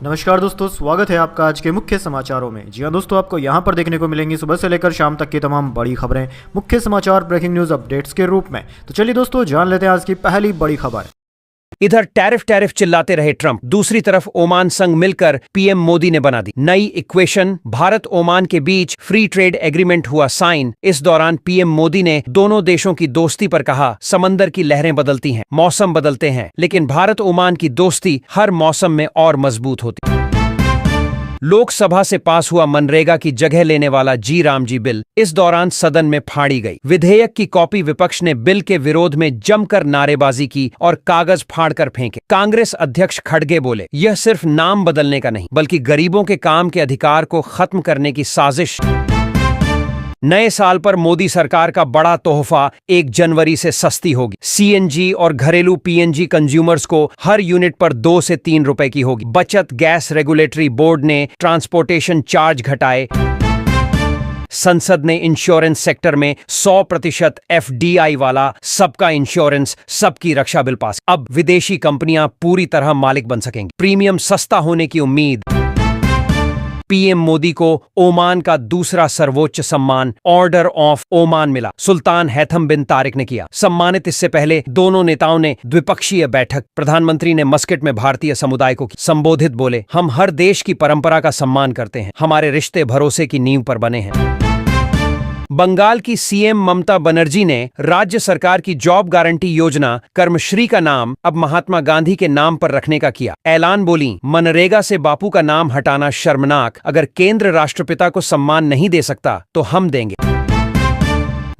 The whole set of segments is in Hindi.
नमस्कार दोस्तों, स्वागत है आपका आज के मुख्य समाचारों में। जी हाँ दोस्तों, आपको यहाँ पर देखने को मिलेंगी सुबह से लेकर शाम तक की तमाम बड़ी खबरें मुख्य समाचार ब्रेकिंग न्यूज अपडेट्स के रूप में। तो चलिए दोस्तों, जान लेते हैं आज की पहली बड़ी खबर। इधर टैरिफ चिल्लाते रहे ट्रंप, दूसरी तरफ ओमान संग मिलकर पीएम मोदी ने बना दी नई इक्वेशन। भारत ओमान के बीच फ्री ट्रेड एग्रीमेंट हुआ साइन। इस दौरान पीएम मोदी ने दोनों देशों की दोस्ती पर कहा, समंदर की लहरें बदलती हैं, मौसम बदलते हैं, लेकिन भारत ओमान की दोस्ती हर मौसम में और मजबूत होती। लोकसभा से पास हुआ मनरेगा की जगह लेने वाला जी राम जी बिल इस दौरान सदन में फाड़ी गई। विधेयक की कॉपी विपक्ष ने बिल के विरोध में जमकर नारेबाजी की और कागज फाड़कर फेंके। कांग्रेस अध्यक्ष खड़गे बोले, यह सिर्फ नाम बदलने का नहीं बल्कि गरीबों के काम के अधिकार को खत्म करने की साजिश। नए साल पर मोदी सरकार का बड़ा तोहफा 1 जनवरी से सस्ती होगी। सीएनजी और घरेलू पीएनजी कंज्यूमर्स को हर यूनिट पर 2 से 3 रुपए की होगी। बचत गैस रेगुलेटरी बोर्ड ने ट्रांसपोर्टेशन चार्ज घटाए। संसद ने इंश्योरेंस सेक्टर में 100% एफडीआई वाला सबका इंश्योरेंस सबकी रक्षा बिल पास। अब विदेशी कंपनियां पूरी तरह मालिक बन सकेंगी। प्रीमियम सस्ता होने की उम्मीद। पीएम मोदी को ओमान का दूसरा सर्वोच्च सम्मान ऑर्डर ऑफ ओमान मिला। सुल्तान हैथम बिन तारिक ने किया सम्मानित। इससे पहले दोनों नेताओं ने द्विपक्षीय बैठक। प्रधानमंत्री ने मस्कट में भारतीय समुदाय को संबोधित बोले, हम हर देश की परंपरा का सम्मान करते हैं, हमारे रिश्ते भरोसे की नींव पर बने हैं। बंगाल की सीएम ममता बनर्जी ने राज्य सरकार की जॉब गारंटी योजना कर्मश्री का नाम अब महात्मा गांधी के नाम पर रखने का किया ऐलान। बोली, मनरेगा से बापू का नाम हटाना शर्मनाक। अगर केंद्र राष्ट्रपिता को सम्मान नहीं दे सकता तो हम देंगे।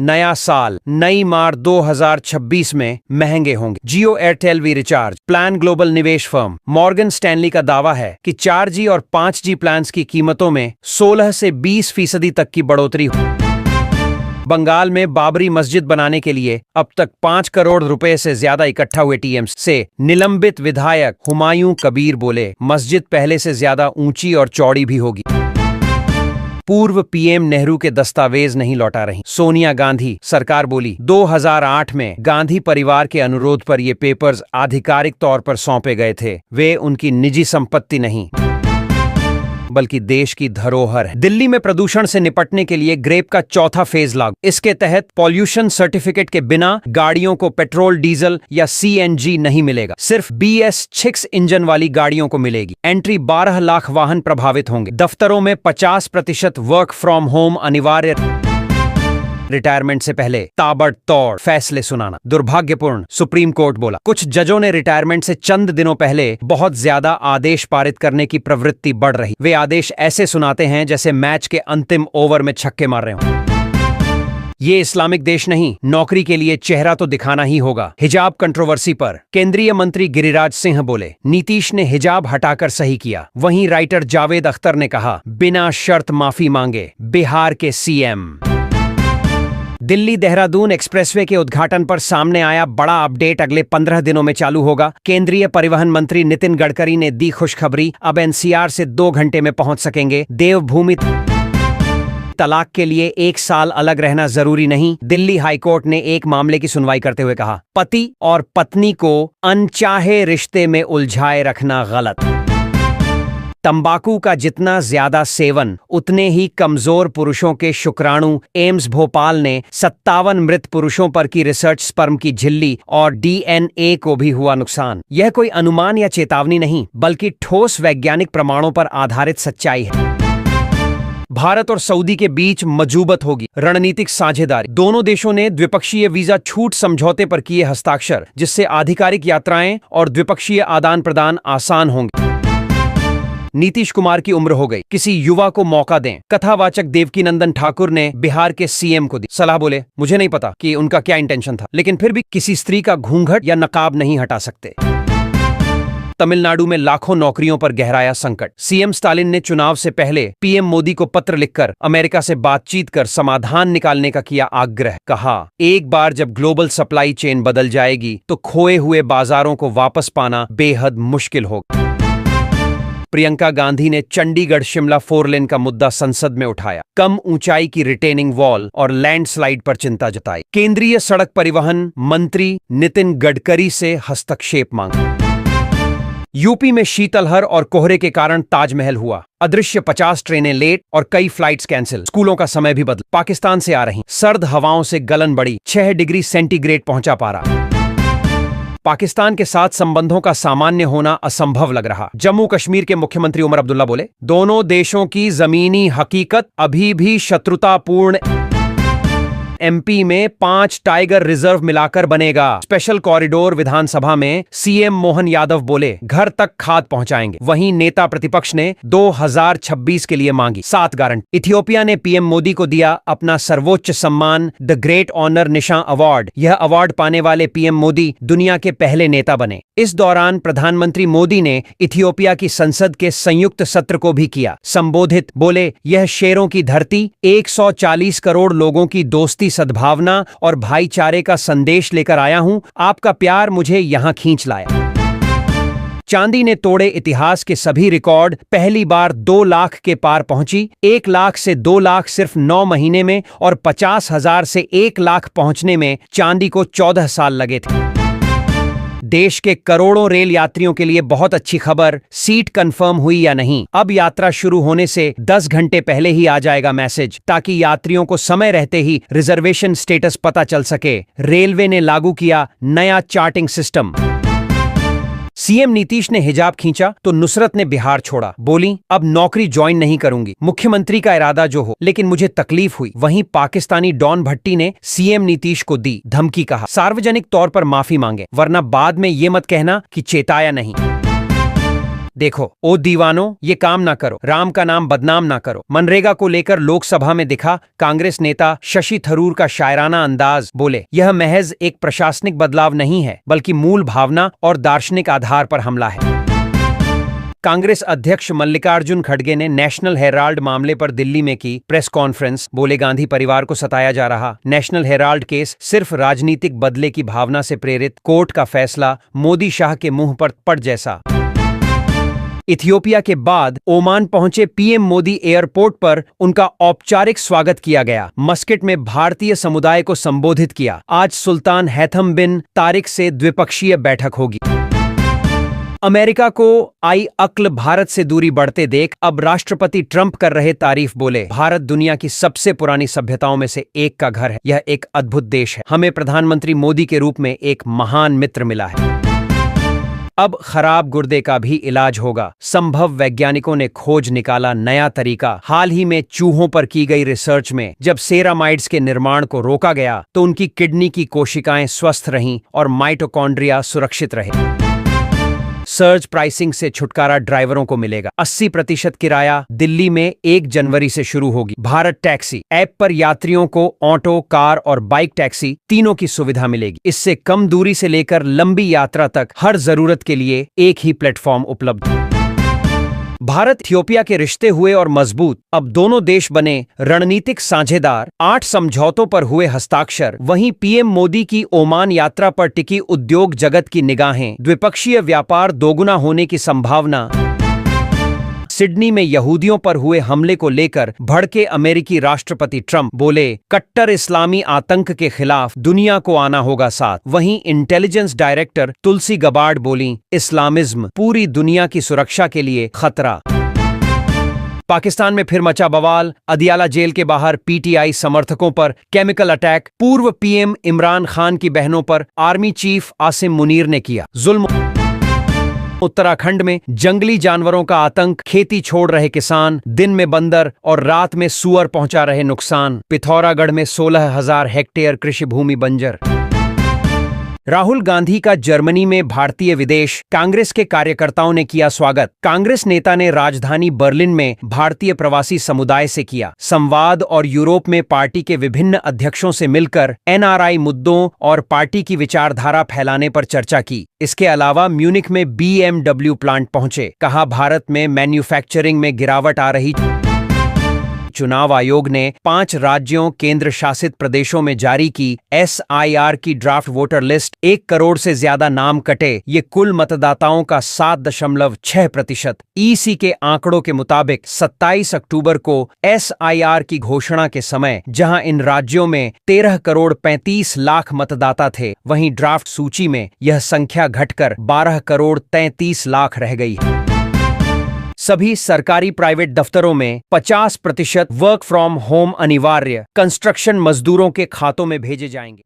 नया साल, नई मार 2026 में महंगे होंगे। Jio Airtel Vi recharge plan global निवेश फर्म मॉर्गन स्टैनली का दावा है कि 4G और 5G प्लान्स की कीमतों में 16 से 20% तक की बढ़ोतरी हो। बंगाल में बाबरी मस्जिद बनाने के लिए अब तक 5 करोड़ रुपए से ज्यादा इकट्ठा हुए। टीएमसी से निलंबित विधायक हुमायूं कबीर बोले, मस्जिद पहले से ज्यादा ऊंची और चौड़ी भी होगी। पूर्व पीएम नेहरू के दस्तावेज नहीं लौटा रही सोनिया गांधी। सरकार बोली, 2008 में गांधी परिवार के अनुरोध पर ये पेपर्स आधिकारिक तौर पर सौंपे गए थे। वे उनकी निजी संपत्ति नहीं बल्कि देश की धरोहर है। दिल्ली में प्रदूषण से निपटने के लिए ग्रेप का चौथा फेज लागू। इसके तहत पॉल्यूशन सर्टिफिकेट के बिना गाड़ियों को पेट्रोल, डीजल या सीएनजी नहीं मिलेगा। सिर्फ BS6 इंजन वाली गाड़ियों को मिलेगी। एंट्री 12 लाख वाहन प्रभावित होंगे। दफ्तरों में 50% वर्क फ्रॉम होम अनिवार्य। रिटायरमेंट से पहले ताबड़तोड़ फैसले सुनाना दुर्भाग्यपूर्ण, सुप्रीम कोर्ट बोला। कुछ जजों ने रिटायरमेंट से चंद दिनों पहले बहुत ज्यादा आदेश पारित करने की प्रवृत्ति बढ़ रही। वे आदेश ऐसे सुनाते हैं जैसे मैच के अंतिम ओवर में छक्के मार रहे हों। ये इस्लामिक देश नहीं, नौकरी के लिए चेहरा तो दिखाना ही होगा। हिजाब कंट्रोवर्सी पर केंद्रीय मंत्री गिरिराज सिंह बोले, नीतीश ने हिजाब हटाकर सही किया। वहीं राइटर जावेद अख्तर ने कहा, बिना शर्त माफी मांगे बिहार के सीएम। दिल्ली देहरादून एक्सप्रेसवे के उद्घाटन पर सामने आया बड़ा अपडेट। अगले 15 दिनों में चालू होगा। केंद्रीय परिवहन मंत्री नितिन गडकरी ने दी खुशखबरी, अब एनसीआर से 2 घंटे में पहुंच सकेंगे। देवभूमि तलाक के लिए 1 साल अलग रहना जरूरी नहीं। दिल्ली हाईकोर्ट ने एक मामले की सुनवाई करते हुए कहा, पति और पत्नी को अनचाहे रिश्ते में उलझाए रखना गलत। तंबाकू का जितना ज्यादा सेवन उतने ही कमजोर पुरुषों के शुक्राणु। एम्स भोपाल ने 57 मृत पुरुषों पर की रिसर्च। स्पर्म की झिल्ली और DNA को भी हुआ नुकसान। यह कोई अनुमान या चेतावनी नहीं बल्कि ठोस वैज्ञानिक प्रमाणों पर आधारित सच्चाई है। भारत और सऊदी के बीच मजबूत होगी रणनीतिक साझेदारी। दोनों देशों ने द्विपक्षीय वीजा छूट समझौते पर किए हस्ताक्षर, जिससे आधिकारिक यात्राएं और द्विपक्षीय आदान प्रदान आसान होंगे। नीतीश कुमार की उम्र हो गई, किसी युवा को मौका दें। कथावाचक देवकीनंदन ठाकुर ने बिहार के सीएम को दी सलाह। बोले, मुझे नहीं पता कि उनका क्या इंटेंशन था, लेकिन फिर भी किसी स्त्री का घूंघट या नकाब नहीं हटा सकते। तमिलनाडु में लाखों नौकरियों पर गहराया संकट। सीएम स्टालिन ने चुनाव से पहले पीएम मोदी को पत्र लिखकर अमेरिका से बातचीत कर समाधान निकालने का किया आग्रह। कहा, एक बार जब ग्लोबल सप्लाई चेन बदल जाएगी तो खोए हुए बाजारों को वापस पाना बेहद मुश्किल होगा। प्रियंका गांधी ने चंडीगढ़ शिमला 4 लेन का मुद्दा संसद में उठाया। कम ऊंचाई की रिटेनिंग वॉल और लैंडस्लाइड पर चिंता जताई। केंद्रीय सड़क परिवहन मंत्री नितिन गडकरी से हस्तक्षेप मांगा। यूपी में शीतलहर और कोहरे के कारण ताजमहल हुआ अदृश्य, 50 ट्रेनें लेट और कई फ्लाइट्स कैंसिल। स्कूलों का समय भी बदला। पाकिस्तान से आ रही सर्द हवाओं से गलन बढ़ी, 6 डिग्री सेंटीग्रेड पहुंचा पारा। पाकिस्तान के साथ संबंधों का सामान्य होना असंभव लग रहा। जम्मू कश्मीर के मुख्यमंत्री उमर अब्दुल्ला बोले, दोनों देशों की जमीनी हकीकत अभी भी शत्रुतापूर्ण। एमपी में 5 टाइगर रिजर्व मिलाकर बनेगा स्पेशल कॉरिडोर। विधानसभा में सीएम मोहन यादव बोले, घर तक खाद पहुंचाएंगे। वहीं नेता प्रतिपक्ष ने 2026 के लिए मांगी 7 गारंटी। इथियोपिया ने पीएम मोदी को दिया अपना सर्वोच्च सम्मान, द ग्रेट ऑनर निशान अवार्ड। यह अवार्ड पाने वाले पीएम मोदी दुनिया के पहले नेता बने। इस दौरान प्रधानमंत्री मोदी ने इथियोपिया की संसद के संयुक्त सत्र को भी किया संबोधित। बोले, यह शेरों की धरती 140 करोड़ लोगों की दोस्ती, सद्भावना और भाईचारे का संदेश लेकर आया हूं। आपका प्यार मुझे यहां खींच लाया। चांदी ने तोड़े इतिहास के सभी रिकॉर्ड। पहली बार 2 लाख के पार पहुंची। 1 लाख से 2 लाख सिर्फ 9 महीने में और 50,000 से 1 लाख पहुंचने में चांदी को 14 साल लगे थे। देश के करोड़ों रेल यात्रियों के लिए बहुत अच्छी खबर, सीट कंफर्म हुई या नहीं। अब यात्रा शुरू होने से 10 घंटे पहले ही आ जाएगा मैसेज, ताकि यात्रियों को समय रहते ही रिजर्वेशन स्टेटस पता चल सके। रेलवे ने लागू किया नया चार्टिंग सिस्टम। सीएम नीतीश ने हिजाब खींचा तो नुसरत ने बिहार छोड़ा। बोली, अब नौकरी ज्वाइन नहीं करूंगी। मुख्यमंत्री का इरादा जो हो, लेकिन मुझे तकलीफ हुई। वहीं पाकिस्तानी डॉन भट्टी ने सीएम नीतीश को दी धमकी। कहा, सार्वजनिक तौर पर माफी मांगे, वरना बाद में ये मत कहना कि चेताया नहीं। देखो ओ दीवानो, ये काम ना करो, राम का नाम बदनाम ना करो। मनरेगा को लेकर लोकसभा में दिखा कांग्रेस नेता शशि थरूर का शायराना अंदाज। बोले, यह महज एक प्रशासनिक बदलाव नहीं है, बल्कि मूल भावना और दार्शनिक आधार पर हमला है। कांग्रेस अध्यक्ष मल्लिकार्जुन खड़गे ने नेशनल हेराल्ड मामले पर दिल्ली में की प्रेस कॉन्फ्रेंस। बोले, गांधी परिवार को सताया जा रहा। नेशनल हेराल्ड केस सिर्फ राजनीतिक बदले की भावना से प्रेरित। कोर्ट का फैसला मोदी शाह के मुंह पर पड़ जैसा। इथियोपिया के बाद ओमान पहुंचे पीएम मोदी। एयरपोर्ट पर उनका औपचारिक स्वागत किया गया। मस्कट में भारतीय समुदाय को संबोधित किया। आज सुल्तान हैथम बिन तारिक से द्विपक्षीय बैठक होगी। अमेरिका को आई अक्ल भारत से दूरी बढ़ते देख अब राष्ट्रपति ट्रंप कर रहे तारीफ। बोले, भारत दुनिया की सबसे पुरानी सभ्यताओं में से एक का घर है। यह एक अद्भुत देश है। हमें प्रधानमंत्री मोदी के रूप में एक महान मित्र मिला है। अब खराब गुर्दे का भी इलाज होगा। संभव वैज्ञानिकों ने खोज निकाला नया तरीका। हाल ही में चूहों पर की गई रिसर्च में जब सेरामाइड्स के निर्माण को रोका गया तो उनकी किडनी की कोशिकाएं स्वस्थ रहीं और माइटोकॉन्ड्रिया सुरक्षित रहे। सर्ज प्राइसिंग से छुटकारा ड्राइवरों को मिलेगा। 80% किराया दिल्ली में 1 जनवरी से शुरू होगी। भारत टैक्सी ऐप पर यात्रियों को ऑटो, कार और बाइक टैक्सी तीनों की सुविधा मिलेगी। इससे कम दूरी से लेकर लंबी यात्रा तक हर जरूरत के लिए एक ही प्लेटफॉर्म उपलब्ध। भारत इथियोपिया के रिश्ते हुए और मजबूत। अब दोनों देश बने रणनीतिक साझेदार। 8 समझौतों पर हुए हस्ताक्षर। वहीं पीएम मोदी की ओमान यात्रा पर टिकी उद्योग जगत की निगाहें। द्विपक्षीय व्यापार दोगुना होने की संभावना। सिडनी में यहूदियों पर हुए हमले को लेकर भड़के अमेरिकी राष्ट्रपति ट्रंप। बोले, कट्टर इस्लामी आतंक के खिलाफ दुनिया को आना होगा साथ। वहीं इंटेलिजेंस डायरेक्टर तुलसी गबार्ड बोली, इस्लामिज्म पूरी दुनिया की सुरक्षा के लिए खतरा। पाकिस्तान में फिर मचा बवाल। अदियाला जेल के बाहर पीटीआई समर्थकों पर केमिकल अटैक। पूर्व पीएम इमरान खान की बहनों पर आर्मी चीफ आसिम मुनीर ने किया जुल्म। उत्तराखंड में जंगली जानवरों का आतंक। खेती छोड़ रहे किसान। दिन में बंदर और रात में सुअर पहुंचा रहे नुकसान। पिथौरागढ़ में 16,000 हेक्टेयर कृषि भूमि बंजर। राहुल गांधी का जर्मनी में भारतीय विदेश। कांग्रेस के कार्यकर्ताओं ने किया स्वागत। कांग्रेस नेता ने राजधानी बर्लिन में भारतीय प्रवासी समुदाय से किया संवाद और यूरोप में पार्टी के विभिन्न अध्यक्षों से मिलकर एनआरआई मुद्दों और पार्टी की विचारधारा फैलाने पर चर्चा की। इसके अलावा म्यूनिख में BMW प्लांट पहुंचे। कहा, भारत में मैन्युफैक्चरिंग में गिरावट आ रही। चुनाव आयोग ने 5 राज्यों केंद्र शासित प्रदेशों में जारी की SIR की ड्राफ्ट वोटर लिस्ट 1 करोड़ से ज्यादा नाम कटे, ये कुल मतदाताओं का 7.6%। EC के आंकड़ों के मुताबिक 27 अक्टूबर को SIR की घोषणा के समय जहां इन राज्यों में 13 करोड़ 35 लाख मतदाता थे, वहीं ड्राफ्ट सूची में यह संख्या घटकर 12 करोड़ 33 लाख रह गई है। सभी सरकारी प्राइवेट दफ्तरों में 50% वर्क फ्रॉम होम अनिवार्य, कंस्ट्रक्शन मजदूरों के खातों में भेजे जाएंगे।